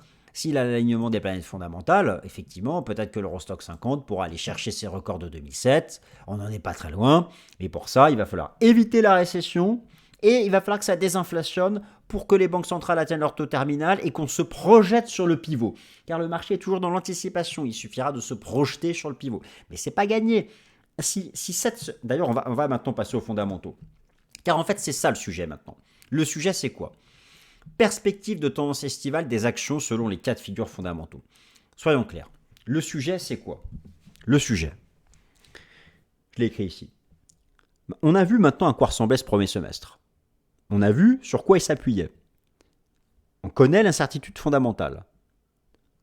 effectivement, peut-être que l'Eurostoxx 50 pourra aller chercher ses records de 2007. On n'en est pas très loin. Mais pour ça, il va falloir éviter la récession et il va falloir que ça désinflationne pour que les banques centrales atteignent leur taux terminal et qu'on se projette sur le pivot. Car le marché est toujours dans l'anticipation. Il suffira de se projeter sur le pivot. Mais ce n'est pas gagné. D'ailleurs, on va maintenant passer aux fondamentaux. Car en fait, c'est ça le sujet maintenant. Le sujet, c'est quoi? Perspective de tendance estivale des actions selon les 4 figures fondamentaux. Soyons clairs. Le sujet, c'est quoi? Le sujet, je l'ai écrit ici. On a vu maintenant à quoi ressemblait ce premier semestre. On a vu sur quoi il s'appuyait. On connaît l'incertitude fondamentale.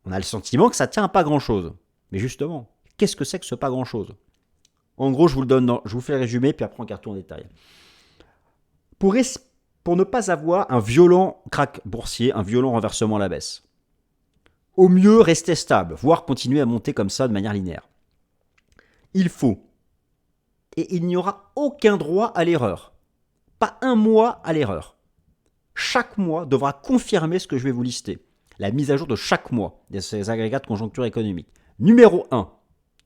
On a le sentiment que ça tient à pas grand-chose. Mais justement, qu'est-ce que c'est que ce pas grand-chose? En gros, je vous fais le résumé, puis après on regarde tout en détail. Pour ne pas avoir un violent crack boursier, un violent renversement à la baisse. Au mieux, rester stable, voire continuer à monter comme ça de manière linéaire. Il faut, et il n'y aura aucun droit à l'erreur, pas un mois à l'erreur. Chaque mois devra confirmer ce que je vais vous lister. La mise à jour de chaque mois de ces agrégats de conjoncture économique. Numéro 1,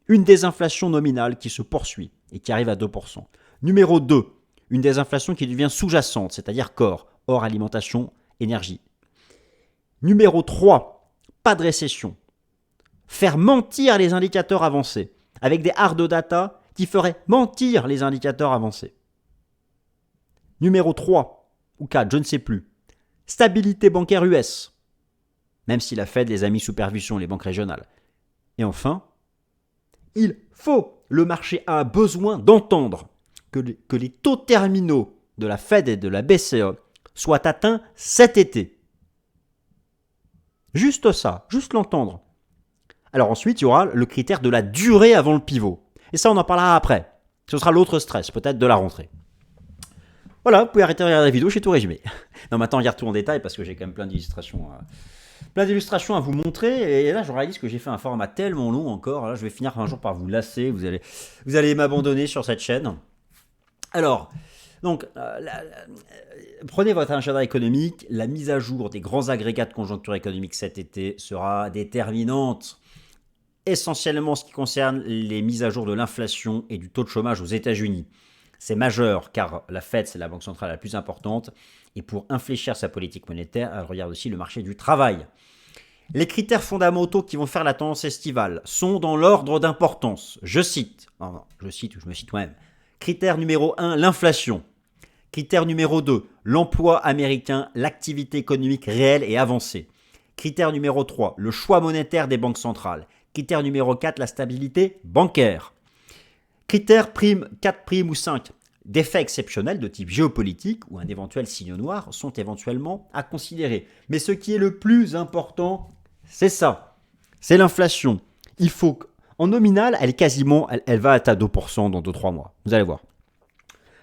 une désinflation nominale qui se poursuit et qui arrive à 2%. Numéro 2, une désinflation qui devient sous-jacente, c'est-à-dire corps, hors alimentation, énergie. Numéro 3, pas de récession. Faire mentir les indicateurs avancés, avec des hard data qui feraient mentir les indicateurs avancés. Numéro 3, ou 4, je ne sais plus. Stabilité bancaire US, même si la Fed les a mis sous perfusion, les banques régionales. Et enfin, le marché a besoin d'entendre que les taux terminaux de la Fed et de la BCE soient atteints cet été. Juste ça, juste l'entendre. Alors ensuite, il y aura le critère de la durée avant le pivot. Et ça, on en parlera après. Ce sera l'autre stress, peut-être de la rentrée. Voilà, vous pouvez arrêter de regarder la vidéo, j'ai tout résumé. Non, maintenant, on regarde tout en détail parce que j'ai quand même plein d'illustrations à vous montrer. Et là, je réalise que j'ai fait un format tellement long encore. Là, je vais finir un jour par vous lasser. Vous allez m'abandonner sur cette chaîne. Alors, donc, prenez votre agenda économique. La mise à jour des grands agrégats de conjoncture économique cet été sera déterminante. Essentiellement en ce qui concerne les mises à jour de l'inflation et du taux de chômage aux États-Unis. C'est majeur car la Fed, c'est la banque centrale la plus importante. Et pour infléchir sa politique monétaire, elle regarde aussi le marché du travail. Les critères fondamentaux qui vont faire la tendance estivale sont dans l'ordre d'importance. Je me cite moi-même. Critère numéro 1, l'inflation. Critère numéro 2, l'emploi américain, l'activité économique réelle et avancée. Critère numéro 3, le choix monétaire des banques centrales. Critère numéro 4, la stabilité bancaire. Critère prime, 4 primes ou 5. Des faits exceptionnels de type géopolitique ou un éventuel signe noir sont éventuellement à considérer. Mais ce qui est le plus important, c'est ça. C'est l'inflation. Il faut en nominal, elle est quasiment, elle va être à 2% dans 2-3 mois. Vous allez voir.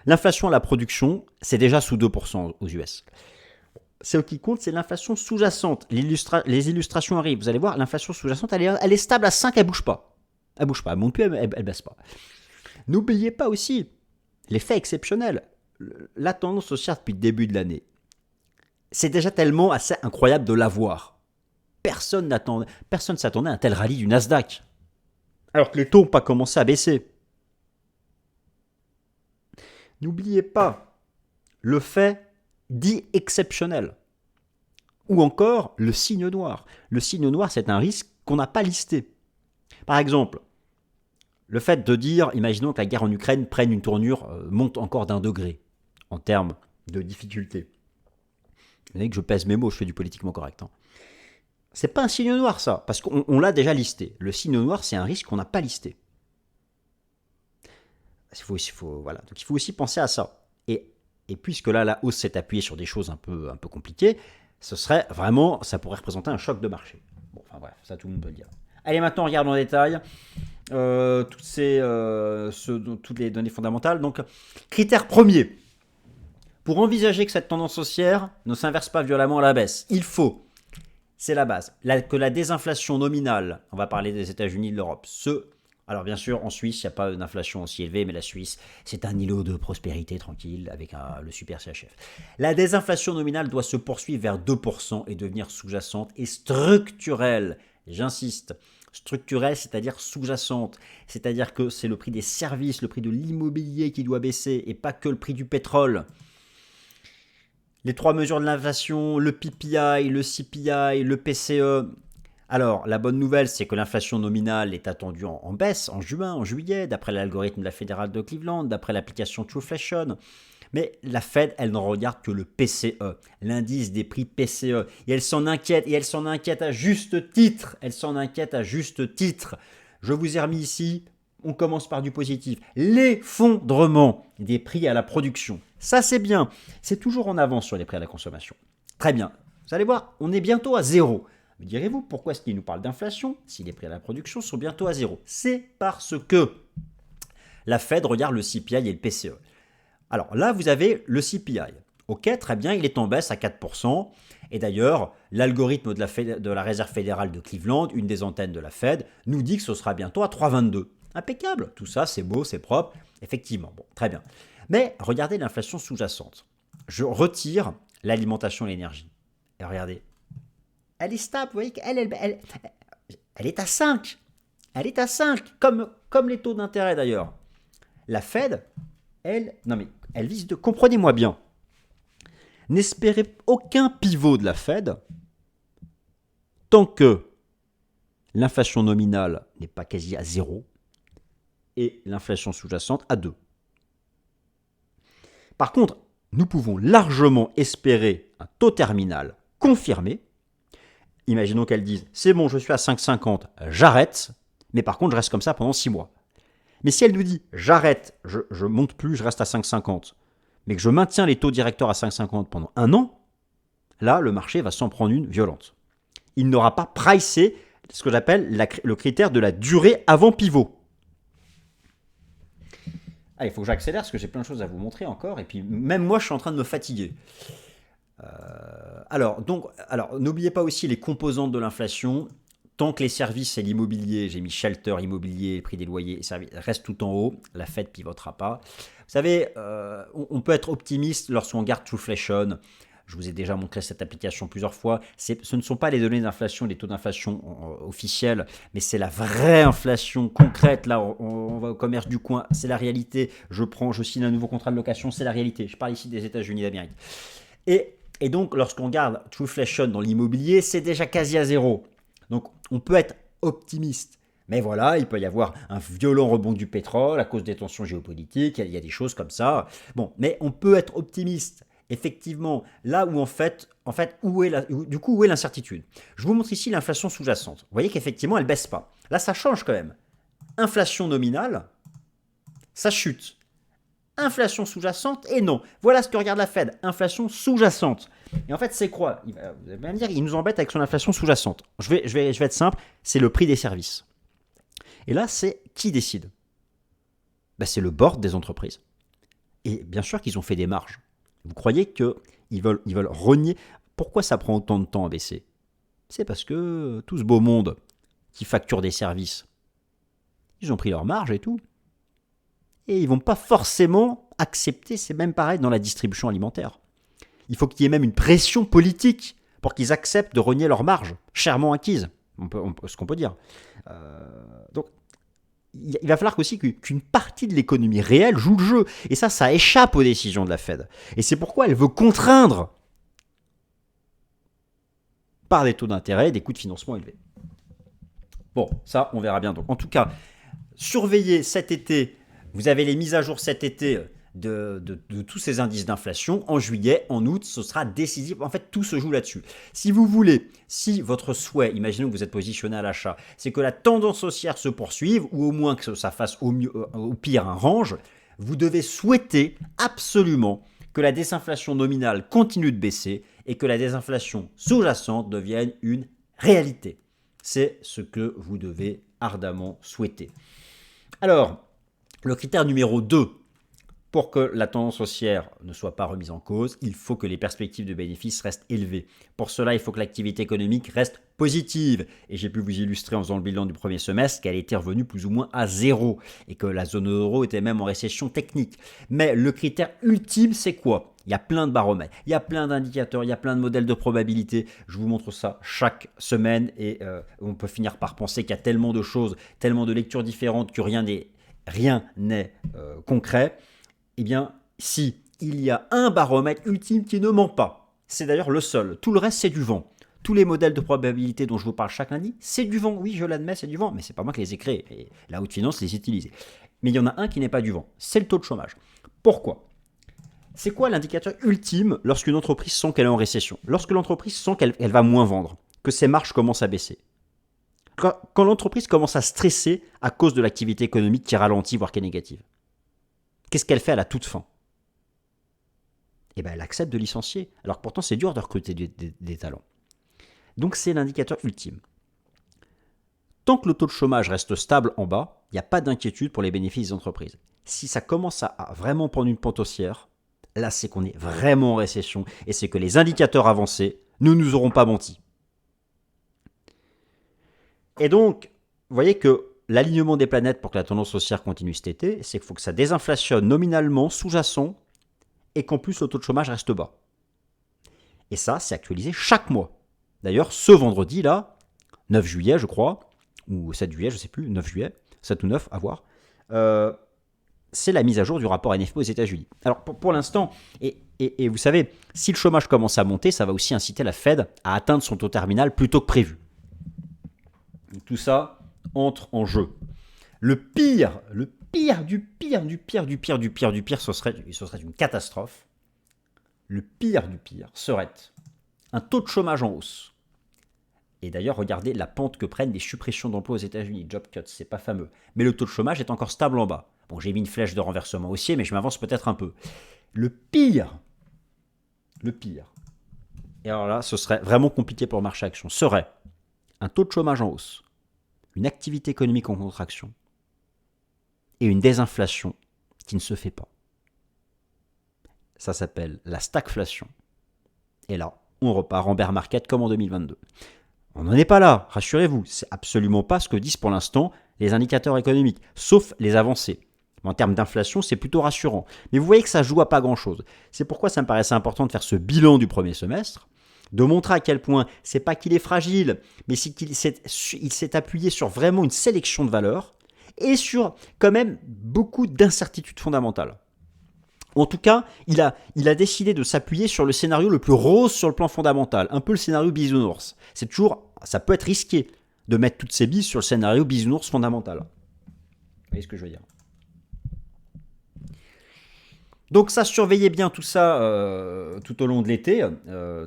L'inflation à la production, c'est déjà sous 2% aux US. Ce qui compte, c'est l'inflation sous-jacente. Les illustrations arrivent. Vous allez voir, l'inflation sous-jacente, elle est stable à 5, elle ne bouge pas. Elle ne bouge pas, elle ne monte plus, elle ne baisse pas. N'oubliez pas aussi l'effet exceptionnel. La tendance haussière depuis le début de l'année. C'est déjà tellement assez incroyable de l'avoir. Personne ne s'attendait à un tel rallye du Nasdaq. Alors que les taux n'ont pas commencé à baisser. N'oubliez pas le fait dit exceptionnel. Ou encore le signe noir. Le signe noir, c'est un risque qu'on n'a pas listé. Par exemple, le fait de dire, imaginons que la guerre en Ukraine prenne une tournure, monte encore d'1 degré en termes de difficulté. Vous voyez que je pèse mes mots, je fais du politiquement correct. C'est pas un signe noir, ça, parce qu'on l'a déjà listé. Le signe noir, c'est un risque qu'on n'a pas listé. Voilà. Donc il faut aussi penser à ça. Et puisque là, la hausse s'est appuyée sur des choses un peu compliquées, ce serait vraiment, ça pourrait représenter un choc de marché. Bon, enfin bref, ça tout le monde peut le dire. Allez, maintenant, on regarde en détail toutes les données fondamentales. Donc, critère premier. Pour envisager que cette tendance haussière ne s'inverse pas violemment à la baisse, il faut, c'est la base, que la désinflation nominale, on va parler des États-Unis, de l'Europe, alors bien sûr, en Suisse, il n'y a pas d'inflation aussi élevée, mais la Suisse, c'est un îlot de prospérité tranquille avec le super CHF. La désinflation nominale doit se poursuivre vers 2% et devenir sous-jacente et structurelle. J'insiste, structurelle, c'est-à-dire sous-jacente. C'est-à-dire que c'est le prix des services, le prix de l'immobilier qui doit baisser et pas que le prix du pétrole. Les 3 mesures de l'inflation, le PPI, le CPI, le PCE. Alors, la bonne nouvelle, c'est que l'inflation nominale est attendue en baisse en juin, en juillet, d'après l'algorithme de la fédérale de Cleveland, d'après l'application Trueflation. Mais la Fed, elle n'en regarde que le PCE, l'indice des prix PCE. Et elle s'en inquiète à juste titre. Je vous ai remis ici, on commence par du positif. L'effondrement des prix à la production. Ça, c'est bien. C'est toujours en avance sur les prix à la consommation. Très bien. Vous allez voir, on est bientôt à 0. Me direz-vous, pourquoi est-ce qu'il nous parle d'inflation si les prix à la production sont bientôt à 0? C'est parce que la Fed regarde le CPI et le PCE. Alors là, vous avez le CPI. Ok, très bien, il est en baisse à 4%. Et d'ailleurs, l'algorithme de la Réserve fédérale de Cleveland, une des antennes de la Fed, nous dit que ce sera bientôt à 3,22. Impeccable, tout ça, c'est beau, c'est propre. Effectivement, bon, très bien. Mais regardez l'inflation sous-jacente. Je retire l'alimentation et l'énergie. Et regardez. Elle est stable, vous voyez qu'elle est à 5. Elle est à 5, comme les taux d'intérêt d'ailleurs. La Fed, elle vise de... Comprenez-moi bien. N'espérez aucun pivot de la Fed tant que l'inflation nominale n'est pas quasi à 0 et l'inflation sous-jacente à 2. Par contre, nous pouvons largement espérer un taux terminal confirmé. Imaginons qu'elle dise, c'est bon, je suis à 5,50, j'arrête, mais par contre, je reste comme ça pendant 6 mois. Mais si elle nous dit, j'arrête, je monte plus, je reste à 5,50, mais que je maintiens les taux directeurs à 5,50 pendant 1 an, là, le marché va s'en prendre une violente. Il n'aura pas pricé ce que j'appelle le critère de la durée avant pivot. Ah, il faut que j'accélère parce que j'ai plein de choses à vous montrer encore, et puis même moi, je suis en train de me fatiguer. Alors, n'oubliez pas aussi les composantes de l'inflation. Tant que les services et l'immobilier, j'ai mis shelter, immobilier, prix des loyers et services, restent tout en haut, la Fed pivotera pas. Vous savez, on peut être optimiste lorsqu'on regarde Trueflation. Je vous ai déjà montré cette application plusieurs fois. Ce ne sont pas les données d'inflation, les taux d'inflation officiels, mais c'est la vraie inflation concrète. Là, on va au commerce du coin, c'est la réalité. Je signe un nouveau contrat de location, c'est la réalité. Je parle ici des États-Unis d'Amérique. Et donc, lorsqu'on regarde Trueflation dans l'immobilier, c'est déjà quasi à 0. Donc, on peut être optimiste. Mais voilà, il peut y avoir un violent rebond du pétrole à cause des tensions géopolitiques, il y a des choses comme ça. Bon, mais on peut être optimiste. Effectivement, là où où est l'incertitude? Je vous montre ici l'inflation sous-jacente. Vous voyez qu'effectivement, elle baisse pas. Là, ça change quand même. Inflation nominale, ça chute. Inflation sous-jacente, et non. Voilà ce que regarde la Fed, inflation sous-jacente. Et en fait, c'est quoi? Vous allez me dire, il nous embête avec son inflation sous-jacente. Je vais être simple, c'est le prix des services. Et là, c'est qui décide? C'est le board des entreprises. Et bien sûr qu'ils ont fait des marges. Vous croyez qu'ils veulent renier? Pourquoi ça prend autant de temps à baisser? C'est parce que tout ce beau monde qui facture des services, ils ont pris leur marge et tout. Et ils ne vont pas forcément accepter, c'est même pareil dans la distribution alimentaire. Il faut qu'il y ait même une pression politique pour qu'ils acceptent de renier leur marge, chèrement acquise, ce qu'on peut dire. Donc, il va falloir aussi qu'une partie de l'économie réelle joue le jeu. Et ça échappe aux décisions de la Fed. Et c'est pourquoi elle veut contraindre par des taux d'intérêt, des coûts de financement élevés. Bon, ça, on verra bien. Donc, en tout cas, surveillez cet été. Vous avez les mises à jour cet été de tous ces indices d'inflation. En juillet, en août, ce sera décisif. En fait, tout se joue là-dessus. Si vous voulez, si votre souhait, imaginons que vous êtes positionné à l'achat, c'est que la tendance haussière se poursuive, ou au moins que ça fasse au pire un range, vous devez souhaiter absolument que la désinflation nominale continue de baisser et que la désinflation sous-jacente devienne une réalité. C'est ce que vous devez ardemment souhaiter. Alors, le critère numéro 2, pour que la tendance haussière ne soit pas remise en cause, il faut que les perspectives de bénéfices restent élevées. Pour cela, il faut que l'activité économique reste positive. Et j'ai pu vous illustrer en faisant le bilan du premier semestre qu'elle était revenue plus ou moins à zéro et que la zone euro était même en récession technique. Mais le critère ultime, c'est quoi? Il y a plein de baromètres, il y a plein d'indicateurs, il y a plein de modèles de probabilité. Je vous montre ça chaque semaine et on peut finir par penser qu'il y a tellement de choses, tellement de lectures différentes que rien n'est concret. Eh bien, si il y a un baromètre ultime qui ne ment pas, c'est d'ailleurs le seul. Tout le reste, c'est du vent. Tous les modèles de probabilité dont je vous parle chaque lundi, c'est du vent. Oui, je l'admets, c'est du vent, mais c'est pas moi qui les ai créés. Et la haute finance les utilise. Mais il y en a un qui n'est pas du vent. C'est le taux de chômage. Pourquoi? C'est quoi l'indicateur ultime lorsqu'une entreprise sent qu'elle est en récession? Lorsque l'entreprise sent qu'elle va moins vendre, que ses marges commencent à baisser. Quand l'entreprise commence à stresser à cause de l'activité économique qui ralentit, voire qui est négative. Qu'est-ce qu'elle fait à la toute fin? Eh bien, elle accepte de licencier. Alors que pourtant, c'est dur de recruter des talents. Donc, c'est l'indicateur ultime. Tant que le taux de chômage reste stable en bas, il n'y a pas d'inquiétude pour les bénéfices des entreprises. Si ça commence à vraiment prendre une pente haussière, là, c'est qu'on est vraiment en récession et c'est que les indicateurs avancés ne nous auront pas menti. Et donc, vous voyez que l'alignement des planètes pour que la tendance haussière continue cet été, c'est qu'il faut que ça désinflationne nominalement, sous-jacent, et qu'en plus le taux de chômage reste bas. Et ça, c'est actualisé chaque mois. D'ailleurs, ce vendredi-là, 9 juillet, je crois, ou 7 juillet, je ne sais plus, 9 juillet, 7 ou 9, à voir, c'est la mise à jour du rapport NFP aux États-Unis. Alors, pour l'instant, et vous savez, si le chômage commence à monter, ça va aussi inciter la Fed à atteindre son taux terminal plus tôt que prévu. Tout ça entre en jeu. Le pire du pire, ce serait une catastrophe. Le pire du pire serait un taux de chômage en hausse. Et d'ailleurs, regardez la pente que prennent les suppressions d'emplois aux États-Unis. Job cuts, c'est pas fameux. Mais le taux de chômage est encore stable en bas. Bon, j'ai mis une flèche de renversement haussier, mais je m'avance peut-être un peu. Le pire, et alors là, ce serait vraiment compliqué pour le marché action, serait un taux de chômage en hausse, une activité économique en contraction et une désinflation qui ne se fait pas. Ça s'appelle la stagflation. Et là, on repart en bear market comme en 2022. On n'en est pas là, rassurez-vous. C'est absolument pas ce que disent pour l'instant les indicateurs économiques, sauf les avancées. En termes d'inflation, c'est plutôt rassurant. Mais vous voyez que ça joue à pas grand-chose. C'est pourquoi ça me paraissait important de faire ce bilan du premier semestre, de montrer à quel point c'est pas qu'il est fragile, mais c'est qu'il s'est appuyé sur vraiment une sélection de valeurs et sur quand même beaucoup d'incertitudes fondamentales. En tout cas, il a décidé de s'appuyer sur le scénario le plus rose sur le plan fondamental, un peu le scénario bisounours. C'est toujours, ça peut être risqué de mettre toutes ses billes sur le scénario bisounours fondamental. Vous voyez ce que je veux dire? Donc ça, surveillez bien tout ça tout au long de l'été,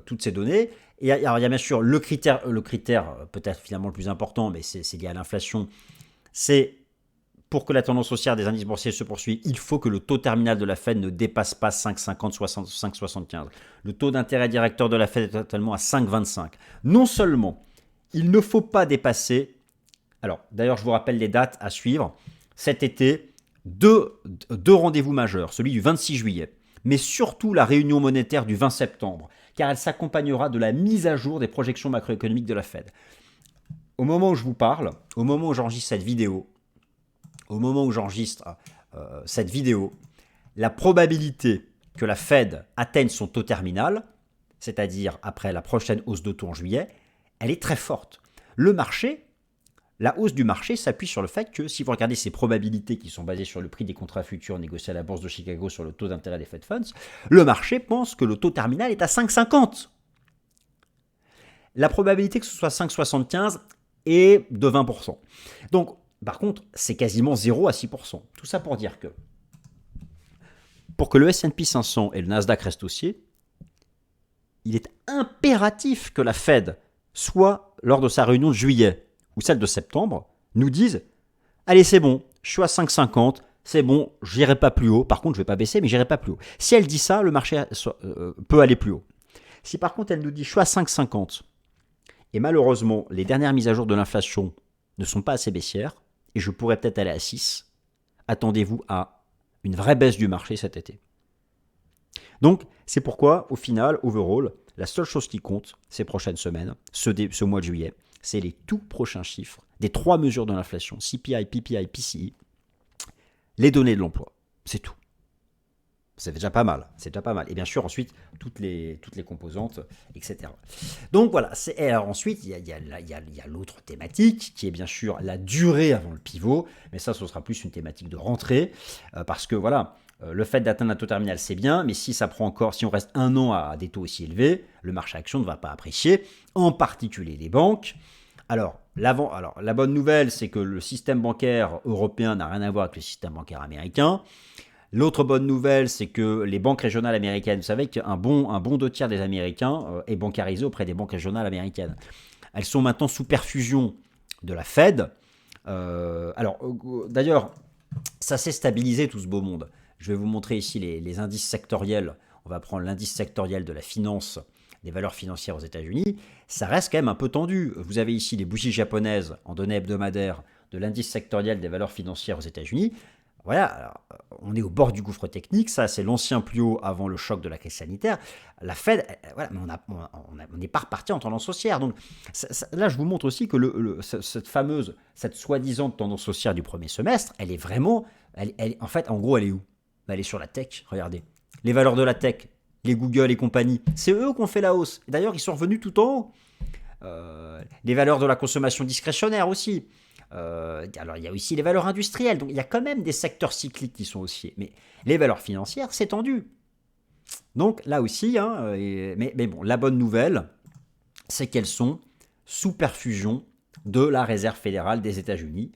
toutes ces données. Et alors, il y a bien sûr le critère peut-être finalement le plus important, mais c'est lié à l'inflation, c'est pour que la tendance haussière des indices boursiers se poursuive, il faut que le taux terminal de la Fed ne dépasse pas 5,50, 5,75. Le taux d'intérêt directeur de la Fed est totalement à 5,25. Non seulement il ne faut pas dépasser, alors d'ailleurs je vous rappelle les dates à suivre, cet été, deux rendez-vous majeurs, celui du 26 juillet, mais surtout la réunion monétaire du 20 septembre, car elle s'accompagnera de la mise à jour des projections macroéconomiques de la Fed. Au moment où je vous parle, au moment où j'enregistre cette vidéo, la probabilité que la Fed atteigne son taux terminal, c'est-à-dire après la prochaine hausse de taux en juillet, elle est très forte. La hausse du marché s'appuie sur le fait que si vous regardez ces probabilités qui sont basées sur le prix des contrats futurs négociés à la bourse de Chicago sur le taux d'intérêt des Fed Funds, le marché pense que le taux terminal est à 5,50. La probabilité que ce soit 5,75 est de 20%. Donc, par contre, c'est quasiment 0 à 6%. Tout ça pour dire que pour que le S&P 500 et le Nasdaq restent haussiers, il est impératif que la Fed, soit lors de sa réunion de juillet ou celle de septembre, nous dise « Allez, c'est bon, je suis à 5,50, c'est bon, je n'irai pas plus haut. Par contre, je ne vais pas baisser, mais je n'irai pas plus haut. » Si elle dit ça, le marché peut aller plus haut. Si par contre, elle nous dit « Je suis à 5,50 » et malheureusement, les dernières mises à jour de l'inflation ne sont pas assez baissières, et je pourrais peut-être aller à 6, attendez-vous à une vraie baisse du marché cet été. Donc, c'est pourquoi, au final, overall, la seule chose qui compte ces prochaines semaines, ce mois de juillet, c'est les tout prochains chiffres des 3 mesures de l'inflation, CPI, PPI, PCE, les données de l'emploi. C'est tout. C'est déjà pas mal. Et bien sûr, ensuite, toutes les composantes, etc. Donc voilà. Alors ensuite, il y a l'autre thématique qui est bien sûr la durée avant le pivot. Mais ça, ce sera plus une thématique de rentrée. Parce que voilà, le fait d'atteindre un taux terminal, c'est bien. Mais si on reste 1 an à des taux aussi élevés, le marché action ne va pas apprécier. En particulier les banques. Alors, la bonne nouvelle, c'est que le système bancaire européen n'a rien à voir avec le système bancaire américain. L'autre bonne nouvelle, c'est que les banques régionales américaines, vous savez qu'un bon 2 tiers des Américains est bancarisé auprès des banques régionales américaines. Elles sont maintenant sous perfusion de la Fed. D'ailleurs, ça s'est stabilisé tout ce beau monde. Je vais vous montrer ici les indices sectoriels. On va prendre l'indice sectoriel de la finance, des valeurs financières aux États-Unis. Ça reste quand même un peu tendu. Vous avez ici les bougies japonaises en données hebdomadaires de l'indice sectoriel des valeurs financières aux États-Unis. Voilà, alors, on est au bord du gouffre technique, ça c'est l'ancien plus haut avant le choc de la crise sanitaire. La Fed, voilà, mais on n'est pas reparti en tendance haussière. Donc là, je vous montre aussi que cette soi-disant tendance haussière du premier semestre, elle est vraiment, en fait, en gros, elle est où? Elle est sur la tech, regardez. Les valeurs de la tech, les Google et compagnie, c'est eux qui ont fait la hausse. Et d'ailleurs, ils sont revenus tout en haut. Les valeurs de la consommation discrétionnaire aussi. Alors, il y a aussi les valeurs industrielles. Donc, il y a quand même des secteurs cycliques qui sont haussiers. Mais les valeurs financières, c'est tendu. Donc, là aussi, mais bon, la bonne nouvelle, c'est qu'elles sont sous perfusion de la Réserve fédérale des États-Unis,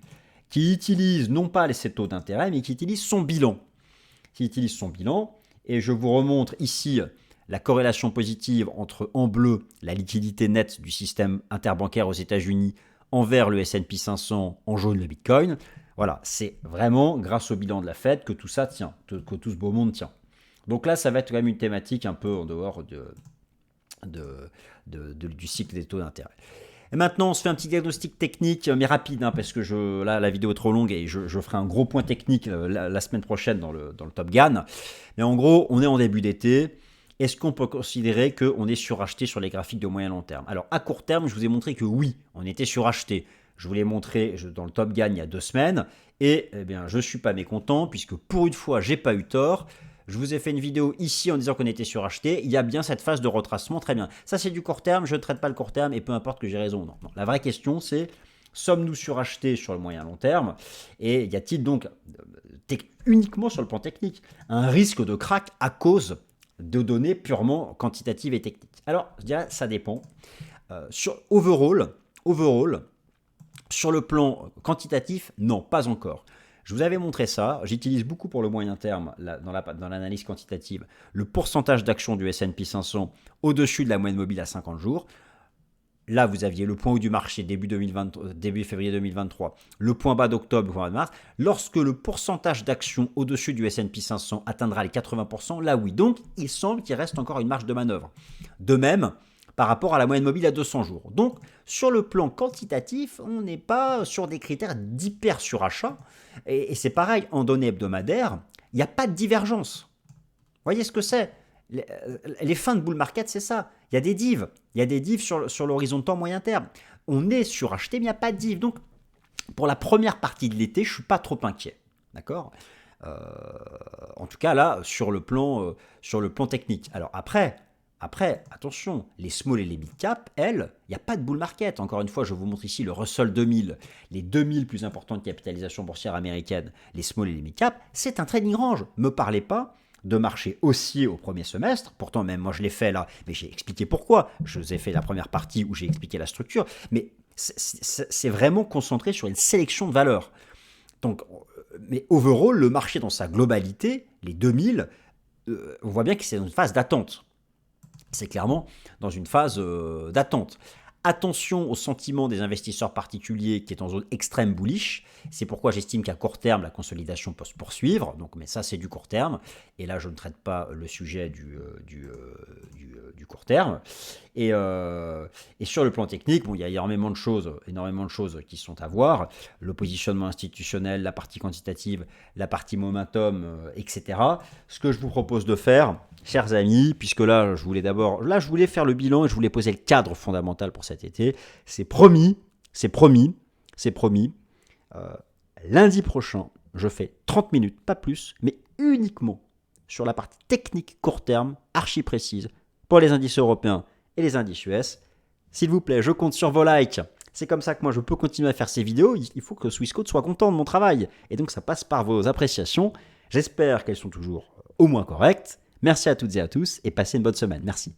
qui utilise non pas les taux d'intérêt, mais qui utilise son bilan. Et je vous remontre ici la corrélation positive entre, en bleu, la liquidité nette du système interbancaire aux États-Unis envers le S&P 500, en jaune le Bitcoin. Voilà, c'est vraiment grâce au bilan de la Fed que tout ça tient, que tout ce beau monde tient. Donc là, ça va être quand même une thématique un peu en dehors du cycle des taux d'intérêt. Et maintenant, on se fait un petit diagnostic technique, mais rapide, parce que là, la vidéo est trop longue et je ferai un gros point technique la semaine prochaine dans le Top Gun. Mais en gros, on est en début d'été. Est-ce qu'on peut considérer qu'on est suracheté sur les graphiques de moyen long terme? Alors, à court terme, je vous ai montré que oui, on était suracheté. Je vous l'ai montré dans le Top Gun il y a 2 semaines. Et eh bien, je ne suis pas mécontent, puisque pour une fois, j'ai pas eu tort. Je vous ai fait une vidéo ici en disant qu'on était suracheté. Il y a bien cette phase de retracement, très bien. Ça, c'est du court terme. Je ne traite pas le court terme et peu importe que j'ai raison ou non. La vraie question, c'est sommes-nous surachetés sur le moyen long terme? Et y a-t-il donc, uniquement sur le plan technique, un risque de crack à cause de données purement quantitatives et techniques? Alors, je dirais ça dépend. Sur overall, Sur le plan quantitatif, non, pas encore. Je vous avais montré ça, j'utilise beaucoup pour le moyen terme, dans l'analyse quantitative, le pourcentage d'actions du S&P 500 au-dessus de la moyenne mobile à 50 jours. Là, vous aviez le point haut du marché début février 2023, le point bas d'octobre, le point bas de mars. Lorsque le pourcentage d'actions au-dessus du S&P 500 atteindra les 80%, là oui. Donc, il semble qu'il reste encore une marge de manœuvre. De même, par rapport à la moyenne mobile à 200 jours. Donc, sur le plan quantitatif, on n'est pas sur des critères d'hyper surachat. Et c'est pareil, en données hebdomadaires, il n'y a pas de divergence. Vous voyez ce que c'est ? Les fins de bull market, c'est ça. Il y a des divs. Il y a des divs sur l'horizon de temps moyen terme. On est suracheté, mais il n'y a pas de divs. Donc, pour la première partie de l'été, je ne suis pas trop inquiet. D'accord ? En tout cas, là, sur le plan technique. Alors après, attention, les small et les mid cap, elles, il n'y a pas de bull market. Encore une fois, je vous montre ici le Russell 2000, les 2000 plus importantes capitalisations boursières américaines, les small et les mid cap, c'est un trading range. Ne me parlez pas de marché haussier au premier semestre. Pourtant, même moi, je l'ai fait là, mais j'ai expliqué pourquoi. Je vous ai fait la première partie où j'ai expliqué la structure, mais c'est vraiment concentré sur une sélection de valeurs. Donc, mais overall, le marché dans sa globalité, les 2000, on voit bien que c'est dans une phase d'attente. C'est clairement dans une phase d'attente. Attention au sentiment des investisseurs particuliers qui est en zone extrême bullish. C'est pourquoi j'estime qu'à court terme, la consolidation peut se poursuivre. Donc, mais ça, c'est du court terme. Et là, je ne traite pas le sujet du court terme. Et sur le plan technique, bon, il y a énormément de choses qui sont à voir. Le positionnement institutionnel, la partie quantitative, la partie momentum, etc. Ce que je vous propose de faire, chers amis, puisque là, je voulais faire le bilan et je voulais poser le cadre fondamental pour cet été. C'est promis. Lundi prochain, je fais 30 minutes, pas plus, mais uniquement sur la partie technique court terme, archi précise, pour les indices européens et les indices US. S'il vous plaît, je compte sur vos likes. C'est comme ça que moi je peux continuer à faire ces vidéos. Il faut que Swissquote soit content de mon travail. Et donc ça passe par vos appréciations. J'espère qu'elles sont toujours au moins correctes. Merci à toutes et à tous et passez une bonne semaine. Merci.